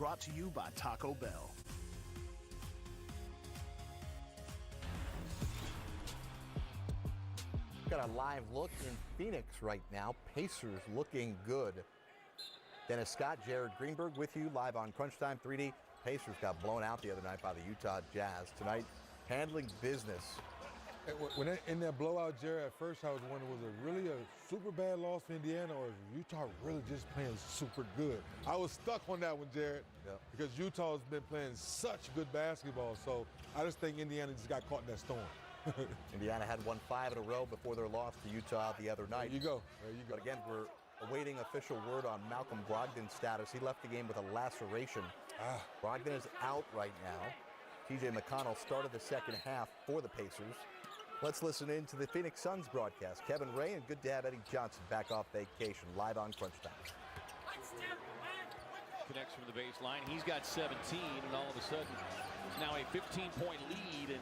brought to you by Taco Bell. Got a live look in Phoenix right now. Pacers looking good. Dennis Scott, Jared Greenberg with you live on Crunch Time 3D. Pacers got blown out the other night by the Utah Jazz. Tonight, handling business. When in that blowout, Jared, at first I was wondering, was it really a super bad loss for Indiana, or is Utah really just playing super good? I was stuck on that one, Jared, because Utah has been playing such good basketball. So I just think Indiana just got caught in that storm. Indiana had won 5 in a row before their loss to Utah the other night. There you go. There you go. But again, we're awaiting official word on Malcolm Brogdon's status. He left the game with a laceration. Brogdon is out right now. TJ McConnell started the second half for the Pacers. Let's listen in to the Phoenix Suns broadcast. Kevin Ray, and good to have Eddie Johnson back off vacation, live on Crunch Time. Connects from the baseline. He's got 17, and all of a sudden, it's now a 15-point lead. And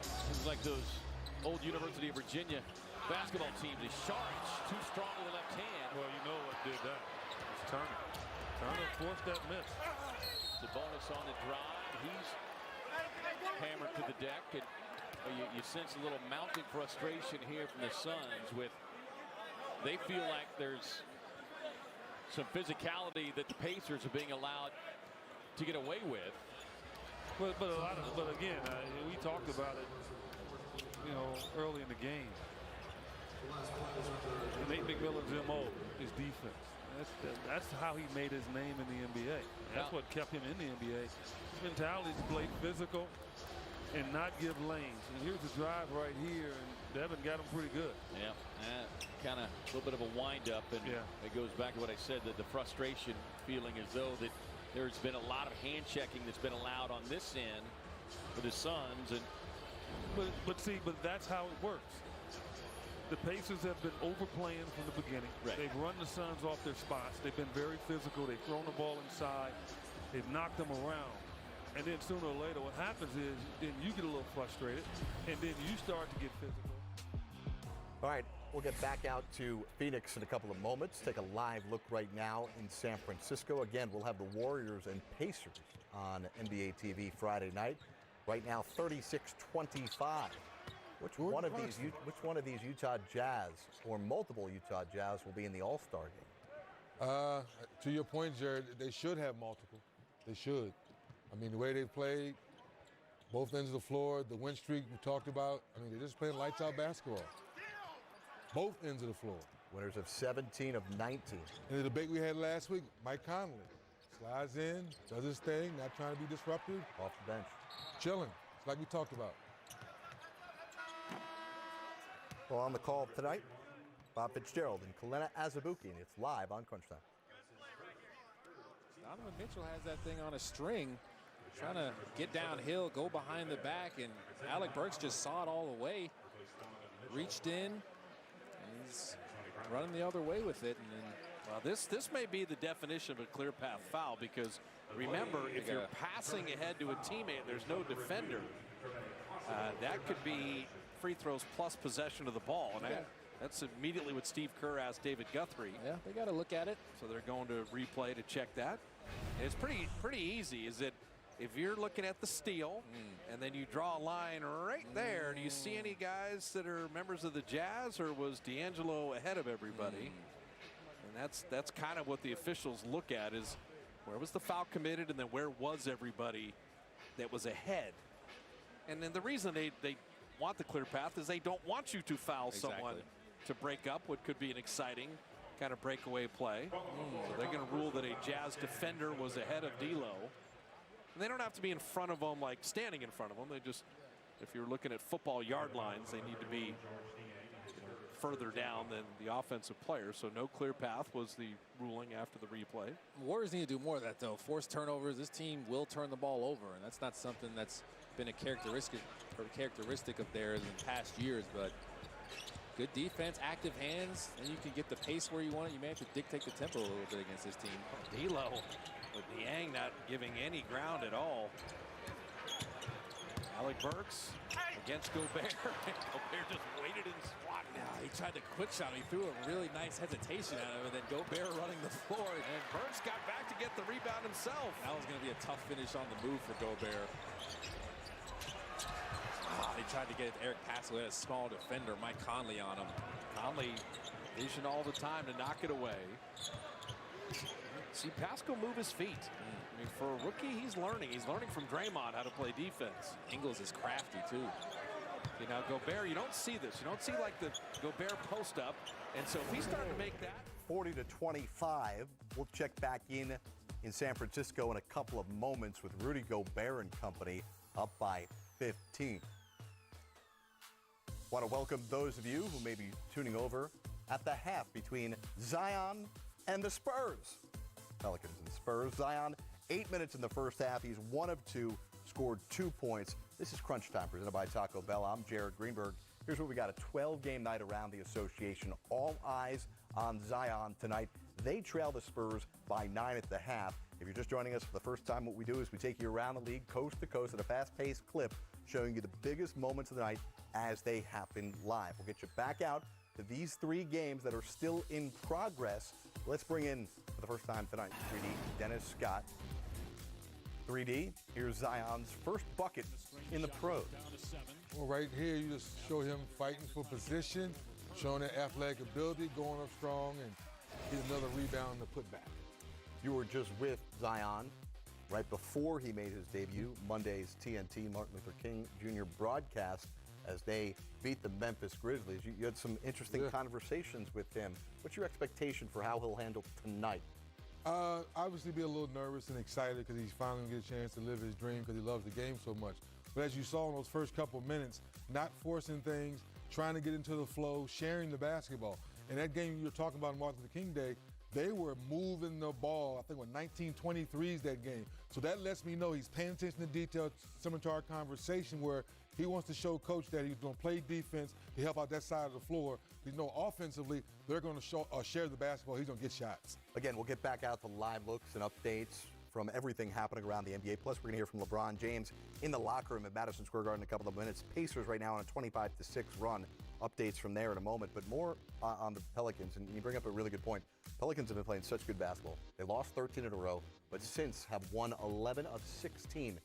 seems like those old University of Virginia basketball teams. Is Sharge too strong with the left hand? Well, you know what did that. It's Turner. Turner forced that miss. Sabonis on the drive. He's hammered to the deck, and you sense a little mounting frustration here from the Suns. They feel like there's some physicality that the Pacers are being allowed to get away with. But again, we talked about it, early in the game. Nate McMillan's MO is defense. That's how he made his name in the NBA. That's what kept him in the NBA. His mentality is to play physical and not give lanes. And here's the drive right here, and Devin got him pretty good. Yeah, kind of a little bit of a wind-up, and it goes back to what I said, that the frustration feeling as though that there's been a lot of hand-checking that's been allowed on this end for the Suns. But that's how it works. The Pacers have been overplaying from the beginning. Right. They've run the Suns off their spots. They've been very physical. They've thrown the ball inside. They've knocked them around. And then sooner or later, what happens is then you get a little frustrated, and then you start to get physical. All right, we'll get back out to Phoenix in a couple of moments. Take a live look right now in San Francisco. Again, we'll have the Warriors and Pacers on NBA TV Friday night. Right now, 36-25. Which one of these Utah Jazz, or multiple Utah Jazz, will be in the All-Star game? To your point, Jared, they should have multiple. They should. I mean, the way they played, both ends of the floor, the win streak we talked about. I mean, they're just playing lights-out basketball. Both ends of the floor. Winners of 17 of 19. In the debate we had last week, Mike Conley slides in, does his thing, not trying to be disruptive. Off the bench. Chilling, it's like we talked about. Well, on the call tonight, Bob Fitzgerald and Kalena Azubuike, and it's live on Crunch Time. Donovan Mitchell has that thing on a string, trying to get downhill, go behind the back, and Alec Burks just saw it all the way, reached in, and he's running the other way with it. And then, well, this may be the definition of a clear path foul, because remember, if you're passing ahead to a teammate, there's no defender. That could be free throws plus possession of the ball, and that's immediately what Steve Kerr asked David Guthrie. Yeah, they got to look at it. So they're going to replay to check that. And it's pretty easy. Is that if you're looking at the steal and then you draw a line right there, do you see any guys that are members of the Jazz, or was D'Angelo ahead of everybody? And that's kind of what the officials look at, is where was the foul committed, and then where was everybody that was ahead. And then the reason they want the clear path is they don't want you to foul someone to break up what could be an exciting kind of breakaway play. So they're going to rule that a Jazz defender was ahead of D'Lo. And they don't have to be in front of them, like standing in front of them. They just, if you're looking at football yard lines, they need to be further down than the offensive player. So no clear path was the ruling after the replay. Warriors need to do more of that, though. Force turnovers. This team will turn the ball over, and that's not something that's been a characteristic of theirs in past years. But good defense, active hands, and you can get the pace where you want it. You may have to dictate the tempo a little bit against this team. D'Lo with Niang not giving any ground at all. Alec Burks against Gobert. Gobert just waited and swatted. Yeah, he tried to quick shot. He threw a really nice hesitation at him, and then Gobert running the floor. And Burks got back to get the rebound himself. That was going to be a tough finish on the move for Gobert. He tried to get Eric Pascal, a small defender, Mike Conley on him. Conley vision all the time to knock it away. See Pascal move his feet. I mean, for a rookie, he's learning. He's learning from Draymond how to play defense. Ingles is crafty, too. You know, Gobert, you don't see this. You don't see like the Gobert post up. And so if he's starting to make that. 40-25. We'll check back in San Francisco in a couple of moments with Rudy Gobert and company up by 15. Want to welcome those of you who may be tuning over at the half between Zion and the Spurs. Pelicans and Spurs. Zion, 8 minutes in the first half. He's 1 of 2, scored 2 points. This is Crunch Time, presented by Taco Bell. I'm Jared Greenberg. Here's what we got, a 12-game night around the association. All eyes on Zion tonight. They trail the Spurs by 9 at the half. If you're just joining us for the first time, what we do is we take you around the league, coast to coast, at a fast-paced clip, showing you the biggest moments of the night as they happen live. We'll get you back out to these 3 games that are still in progress. Let's bring in, for the first time tonight, 3D Dennis Scott. 3D, here's Zion's first bucket in the pros. Well, right here, you just show him fighting for position, showing that athletic ability, going up strong, and get another rebound to put back. You were just with Zion right before he made his debut, Monday's TNT Martin Luther King Jr. broadcast, as they beat the Memphis Grizzlies. You had some interesting conversations with him. What's your expectation for how he'll handle tonight? Obviously be a little nervous and excited because he's finally going to get a chance to live his dream because he loves the game so much. But as you saw in those first couple of minutes, not forcing things, trying to get into the flow, sharing the basketball. And that game you were talking about on Martin Luther King Day, they were moving the ball, I think, with 1923s that game. So that lets me know he's paying attention to detail, similar to our conversation where he wants to show coach that he's going to play defense to help out that side of the floor. You know, offensively, they're going to share the basketball. He's going to get shots. Again, we'll get back out the live looks and updates from everything happening around the NBA. Plus, we're going to hear from LeBron James in the locker room at Madison Square Garden in a couple of minutes. Pacers right now on a 25-6 run. Updates from there in a moment, but more on the Pelicans. And you bring up a really good point. Pelicans have been playing such good basketball. They lost 13 in a row, but since have won 11 of 16.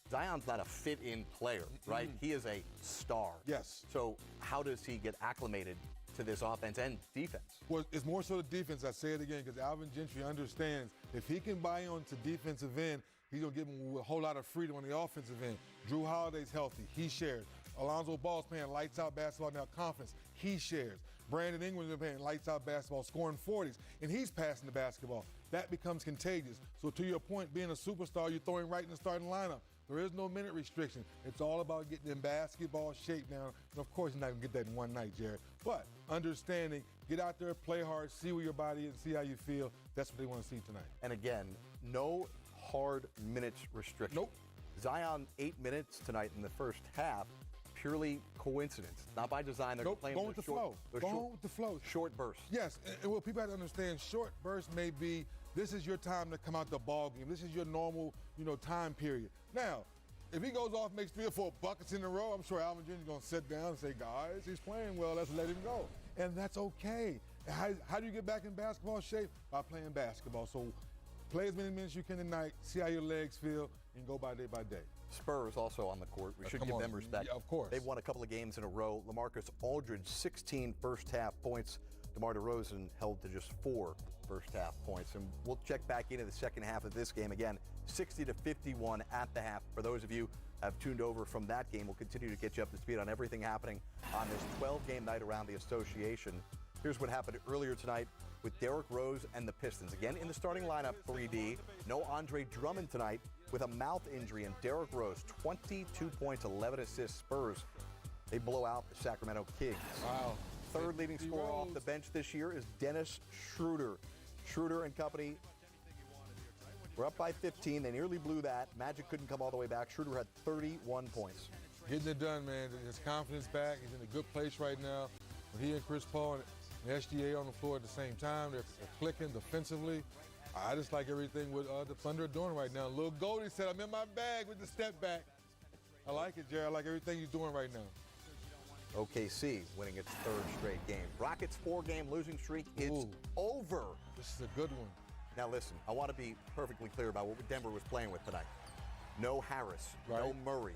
Zion's not a fit-in player, right? He is a star. Yes. So how does he get acclimated to this offense and defense? Well, it's more so the defense. I say it again because Alvin Gentry understands if he can buy on to defensive end, he's going to give him a whole lot of freedom on the offensive end. Drew Holiday's healthy. He shares. Alonzo Ball's playing lights-out basketball now, conference. He shares. Brandon Ingram's been playing lights-out basketball, scoring 40s, and he's passing the basketball. That becomes contagious. So to your point, being a superstar, you're throwing right in the starting lineup. There is no minute restriction. It's all about getting in basketball shape now. And of course, you're not going to get that in one night, Jared. But understanding, get out there, play hard, see where your body is, see how you feel. That's what they want to see tonight. And again, no hard minutes restriction. Nope. Zion, 8 minutes tonight in the first half. Purely coincidence, not by design. They're playing going with the flow. Going with the flow. Short bursts. Yes, and what people have to understand, short bursts may be, this is your time to come out the ball game. This is your normal, time period. Now, if he goes off, makes 3 or 4 buckets in a row, I'm sure Alvin Jr. is going to sit down and say, guys, he's playing well, let's let him go. And that's okay. How do you get back in basketball shape? By playing basketball. So play as many minutes you can tonight, see how your legs feel, and go by day. Spurs also on the court. We should give them respect. Yeah, of course. They've won a couple of games in a row. LaMarcus Aldridge, 16 first-half points. DeMar DeRozan held to just 4 first-half points. And we'll check back into the second half of this game. Again, 60-51 at the half. For those of you who have tuned over from that game, we'll continue to get you up to speed on everything happening on this 12-game night around the association. Here's what happened earlier tonight with Derrick Rose and the Pistons. Again, in the starting lineup, 3D. No Andre Drummond tonight with a mouth injury. And Derrick Rose, 22 points, 11 assists. Spurs, they blow out the Sacramento Kings. Wow. Third leading scorer off the bench this year is Dennis Schroeder. Schroeder and company were up by 15. They nearly blew that. Magic couldn't come all the way back. Schroeder had 31 points. Getting it done, man. His confidence back. He's in a good place right now. When he and Chris Paul and SGA on the floor at the same time, they're clicking defensively. I just like everything with the Thunder are doing right now. Lil Goldie said, I'm in my bag with the step back. I like it, Jared. I like everything he's doing right now. OKC winning its 3rd straight game. Rockets' 4-game losing streak is over. This is a good one. Now listen, I want to be perfectly clear about what Denver was playing with tonight. No Harris, no Murray,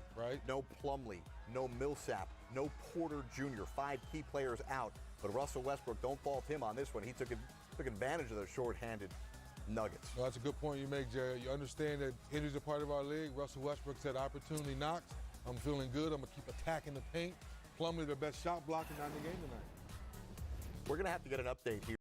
no Plumlee, no Millsap, no Porter Jr. 5 key players out. But Russell Westbrook, don't fault him on this one. He took advantage of those short-handed Nuggets. Well, that's a good point you make, Jared. You understand that injuries are part of our league. Russell Westbrook said opportunity knocks. I'm feeling good. I'm going to keep attacking the paint. Plumlee, the best shot blocker down the game tonight. We're going to have to get an update here.